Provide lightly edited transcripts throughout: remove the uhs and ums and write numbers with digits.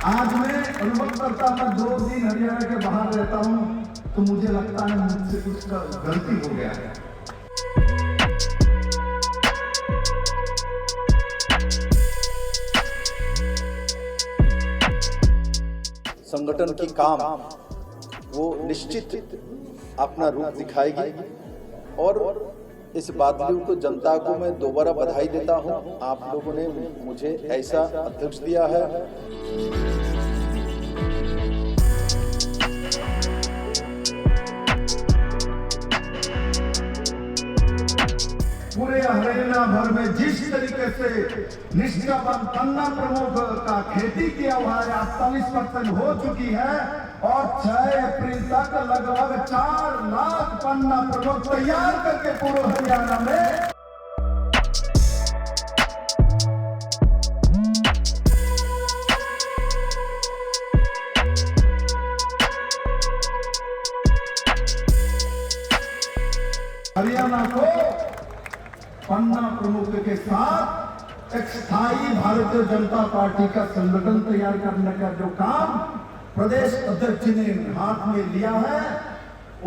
आज मैं अनुभव करता, मैं 2 दिन हरियाणा के बाहर रहता हूँ, तो मुझे लगता है मुझसे कुछ गलती हो गया है। संगठन की काम वो निश्चित अपना रूप दिखाएगी और इस बादलियों को जनता को मैं दोबारा बधाई देता हूं। आप लोगों ने मुझे ऐसा अध्यक्ष दिया है। पूरे हरियाणा भर में जिस तरीके से निष्ठावान पन्ना प्रमुख का खेती किया हुआ है 48% हो चुकी है और 6 अप्रैल तक लगभग 4 लाख पन्ना प्रमुख तैयार करके पूरे हरियाणा में हरियाणा को पन्ना प्रमुख के साथ एक स्थायी भारतीय जनता पार्टी का संगठन तैयार करने का जो काम प्रदेश अध्यक्ष ने हाथ में लिया है,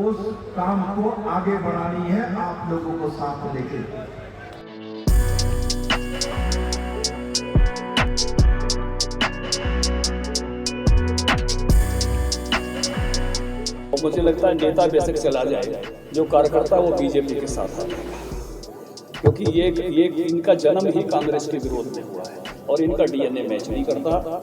उस काम को आगे बढ़ानी है आप लोगों को साथ लेके। मुझे लगता है नेता बेशक चला जाए, जो कार्यकर्ता वो बीजेपी के साथ आ जाएगा, क्योंकि ये इनका जन्म ही कांग्रेस के विरोध में हुआ है और इनका डीएनए मैच नहीं करता।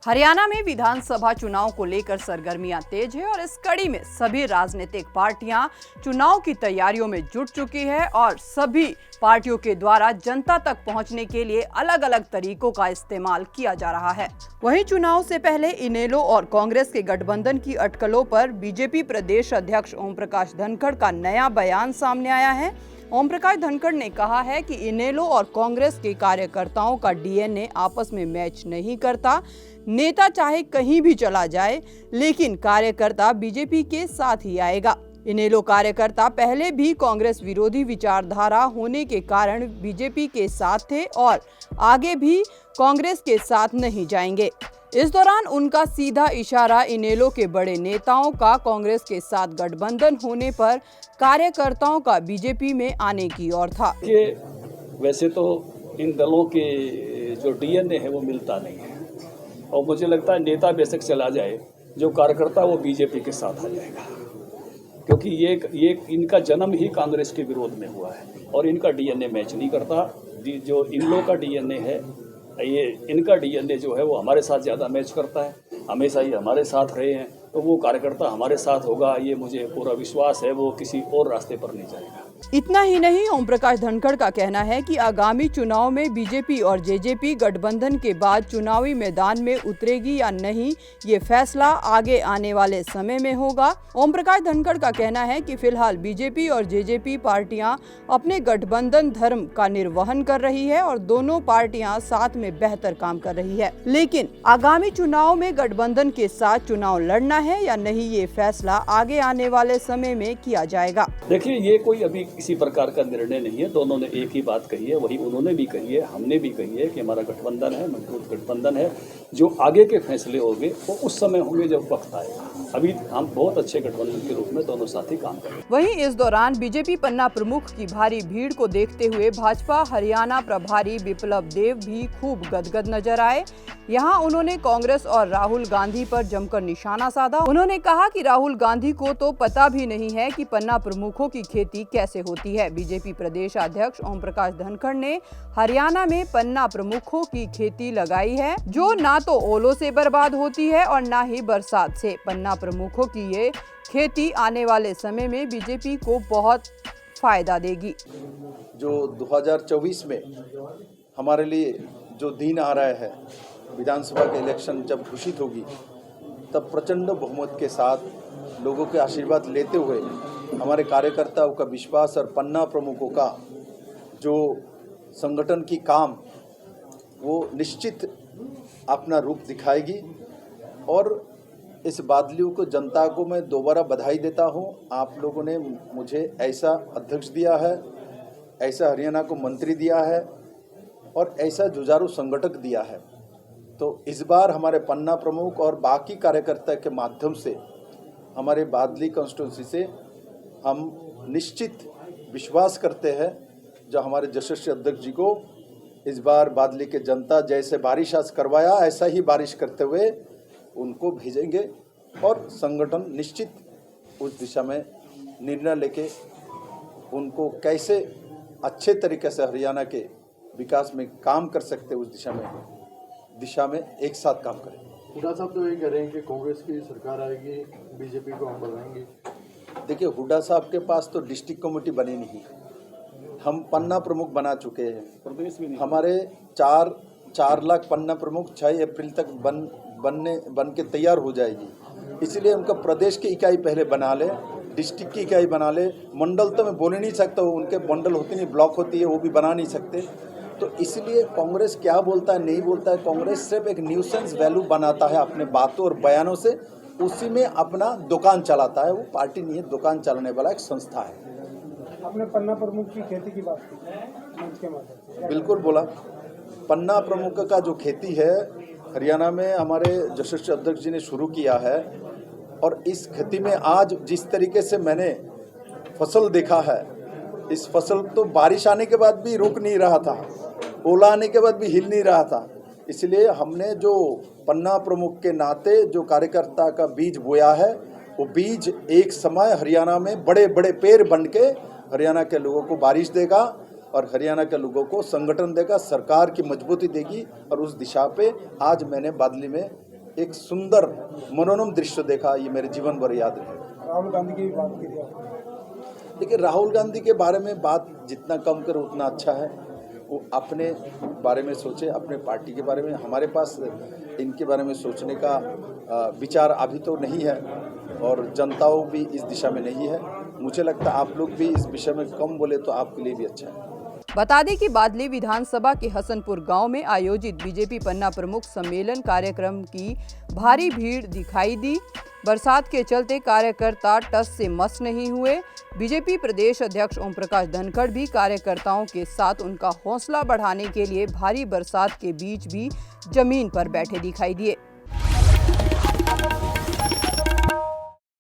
हरियाणा में विधानसभा चुनाव को लेकर सरगर्मियां तेज है और इस कड़ी में सभी राजनीतिक पार्टियां चुनाव की तैयारियों में जुट चुकी है और सभी पार्टियों के द्वारा जनता तक पहुंचने के लिए अलग अलग तरीकों का इस्तेमाल किया जा रहा है। वहीं चुनाव से पहले इनेलो और कांग्रेस के गठबंधन की अटकलों पर बीजेपी प्रदेश अध्यक्ष ओम प्रकाश धनखड़ का नया बयान सामने आया है। ओम प्रकाश धनखड़ ने कहा है कि इनेलो और कांग्रेस के कार्यकर्ताओं का डीएनए आपस में मैच नहीं करता। नेता चाहे कहीं भी चला जाए, लेकिन कार्यकर्ता बीजेपी के साथ ही आएगा। इनेलो कार्यकर्ता पहले भी कांग्रेस विरोधी विचारधारा होने के कारण बीजेपी के साथ थे और आगे भी कांग्रेस के साथ नहीं जाएंगे। इस दौरान उनका सीधा इशारा इनेलो के बड़े नेताओं का कांग्रेस के साथ गठबंधन होने पर कार्यकर्ताओं का बीजेपी में आने की ओर था। वैसे तो इन दलों के जो डीएनए है वो मिलता नहीं है और मुझे लगता है नेता बेशक चला जाए, जो कार्यकर्ता वो बीजेपी के साथ आ जाएगा, क्योंकि ये इनका जन्म ही कांग्रेस के विरोध में हुआ है और इनका डीएनए मैच नहीं करता। जो इन लोगों का डीएनए है, ये इनका डीएनए जो है वो हमारे साथ ज़्यादा मैच करता है, हमेशा ही हमारे साथ रहे हैं, तो वो कार्यकर्ता हमारे साथ होगा, ये मुझे पूरा विश्वास है, वो किसी और रास्ते पर नहीं जाएगा। इतना ही नहीं, ओम प्रकाश धनखड़ का कहना है कि आगामी चुनाव में बीजेपी और जेजेपी गठबंधन के बाद चुनावी मैदान में उतरेगी या नहीं, ये फैसला आगे आने वाले समय में होगा। ओम प्रकाश धनखड़ का कहना है कि फिलहाल बीजेपी और जेजेपी पार्टियां अपने गठबंधन धर्म का निर्वहन कर रही है और दोनों पार्टियां साथ में बेहतर काम कर रही है, लेकिन आगामी चुनाव में गठबंधन के साथ चुनाव लड़ना है या नहीं, ये फैसला आगे आने वाले समय में किया जाएगा। देखिए, ये कोई अभी किसी प्रकार का निर्णय नहीं है। दोनों ने एक ही बात कही है, वही उन्होंने भी कही है, हमने भी कही है कि हमारा गठबंधन है, मजबूत गठबंधन है। जो आगे के फैसले होंगे वो उस समय होंगे जब वक्त आएगा। अभी हम बहुत अच्छे गठबंधन के रूप में दोनों साथी काम कर रहे हैं। वहीं इस दौरान बीजेपी पन्ना प्रमुख की भारी भीड़ को देखते हुए भाजपा हरियाणा प्रभारी विप्लव देव भी खूब गदगद नजर आए। यहाँ उन्होंने कांग्रेस और राहुल गांधी पर जमकर निशाना साधा। उन्होंने कहा कि राहुल गांधी को तो पता भी नहीं है कि पन्ना प्रमुखों की खेती कैसे होती है। बीजेपी प्रदेश अध्यक्ष ओम प्रकाश धनखड़ ने हरियाणा में पन्ना प्रमुखों की खेती लगाई है, जो ना तो ओलों से बर्बाद होती है और ना ही बरसात से। पन्ना प्रमुखों की ये खेती आने वाले समय में बीजेपी को बहुत फायदा देगी। जो 2024 में हमारे लिए जो दिन आ रहा है, विधानसभा के इलेक्शन जब घोषित होगी, तब प्रचंड बहुमत के साथ लोगों के आशीर्वाद लेते हुए हमारे कार्यकर्ताओं का विश्वास और पन्ना प्रमुखों का जो संगठन की काम वो निश्चित अपना रूप दिखाएगी और इस बादलियों को जनता को मैं दोबारा बधाई देता हूं। आप लोगों ने मुझे ऐसा अध्यक्ष दिया है, ऐसा हरियाणा को मंत्री दिया है और ऐसा जुझारू संगठक दिया है। तो इस बार हमारे पन्ना प्रमुख और बाकी कार्यकर्ता के माध्यम से हमारे बादली कॉन्स्टिट्यूंसी से हम निश्चित विश्वास करते हैं जो हमारे यशस्वी अध्यक्ष जी को इस बार बादली के जनता जैसे बारिश आज करवाया ऐसा ही बारिश करते हुए उनको भेजेंगे और संगठन निश्चित उस दिशा में निर्णय लेके उनको कैसे अच्छे तरीके से हरियाणा के विकास में काम कर सकते उस दिशा में एक साथ काम करें। हुड्डा साहब तो ये कह रहे हैं कि कांग्रेस की सरकार आएगी, बीजेपी को हम बनाएंगे। देखिए, हुड्डा साहब के पास तो डिस्ट्रिक्ट कमेटी बनी नहीं, हम पन्ना प्रमुख बना चुके हैं। प्रदेश में हमारे 4 लाख पन्ना प्रमुख 6 अप्रैल तक बन के तैयार हो जाएगी। इसलिए उनका प्रदेश की इकाई पहले बना ले, डिस्ट्रिक्ट की इकाई बना ले। मंडल तो मैं बोल ही नहीं सकता, उनके मंडल होती नहीं, ब्लॉक होती है, वो भी बना नहीं सकते। तो इसलिए कांग्रेस क्या बोलता है नहीं बोलता है, कांग्रेस सिर्फ एक न्यूसेंस वैल्यू बनाता है अपने बातों और बयानों से, उसी में अपना दुकान चलाता है। वो पार्टी नहीं है, दुकान चलाने वाला एक संस्था है। आपने पन्ना प्रमुख की खेती की बात की मंच के माध्यम से। बिल्कुल बोला, पन्ना प्रमुख का जो खेती है हरियाणा में हमारे यशस्वी अध्यक्ष जी ने शुरू किया है और इस खेती में आज जिस तरीके से मैंने फसल देखा है, इस फसल तो बारिश आने के बाद भी रुक नहीं रहा था, ओला आने के बाद भी हिल नहीं रहा था। इसलिए हमने जो पन्ना प्रमुख के नाते जो कार्यकर्ता का बीज बोया है, वो बीज एक समय हरियाणा में बड़े बड़े पेड़ बन के हरियाणा के लोगों को बारिश देगा और हरियाणा के लोगों को संगठन देगा, सरकार की मजबूती देगी। और उस दिशा पे आज मैंने बादली में एक सुंदर मनोरम दृश्य देखा, ये मेरे जीवन भर याद रहे। राहुल गांधी की बात की थी आपने। देखिए, राहुल गांधी के बारे में बात जितना कम करे उतना अच्छा है। वो अपने बारे में सोचे, अपने पार्टी के बारे में। हमारे पास इनके बारे में सोचने का विचार अभी तो नहीं है और जनताओं भी इस दिशा में नहीं है। मुझे लगता है आप लोग भी इस विषय में कम बोले तो आपके लिए भी अच्छा है। बता दें कि बादली विधानसभा के हसनपुर गांव में आयोजित बीजेपी पन्ना प्रमुख सम्मेलन कार्यक्रम की भारी भीड़ दिखाई दी। बरसात के चलते कार्यकर्ता टस से मस नहीं हुए। बीजेपी प्रदेश अध्यक्ष ओम प्रकाश धनखड़ भी कार्यकर्ताओं के साथ उनका हौसला बढ़ाने के लिए भारी बरसात के बीच भी जमीन पर बैठे दिखाई दिए।